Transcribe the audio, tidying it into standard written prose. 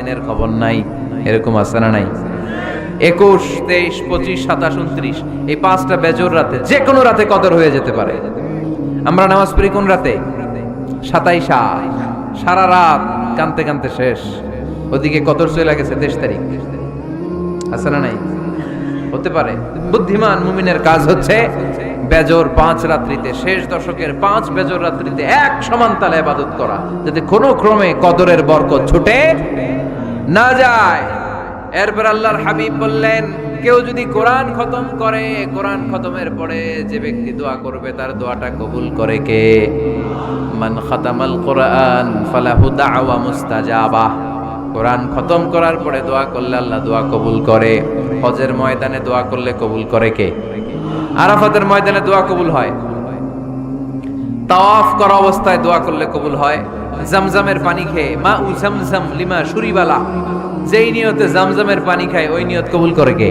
দিনের খবর নাই, এরকম আছে না নাই? 21, 23, 25, 27, 29 এই 5টা বেজোর রাতে যে কোনো রাতে কদর হয়ে যেতে পারে। আমরা নামাজ পড়ি কোন রাতে? 27, সারা রাত কানতে কানতে শেষ, ওদিকে কদর চলে গেছে 23 তারিখ, আছে না নাই? হতে পারে। বুদ্ধিমান মুমিনের কাজ হচ্ছে বেজোর 5 রাত্রিতে, শেষ দশকের 5 বেজোর রাত্রিতে এক সমান তালে ইবাদত করা, যাতে কোনো ক্রমে কদরের বরকত ছুটে না যায়। এরপর আল্লাহর হাবিব বললেন, কেউ যদি কোরআন খতম করে, কোরআন খতমের পরে যে ব্যক্তি দোয়া করবে তার দোয়াটা কবুল করে কে? মান খাতামাল কোরআন ফালাহু দাওয়া মুস্তাজাবা। কোরআন খতম করার পরে দোয়া করলে আল্লাহ দোয়া কবুল করে। হজের ময়দানে দোয়া করলে কবুল করে কে? আরাফাতের ময়দানে দোয়া কবুল হয়। তাওয়াফ করা অবস্থায় দোয়া করলে কবুল হয়। জামজামের পানি খেয়ে, মা উ জামজাম লিমা শুরিবালা, যেই নিয়তে জামজামের পানি খায় ওই নিয়ত কবুল করে কে?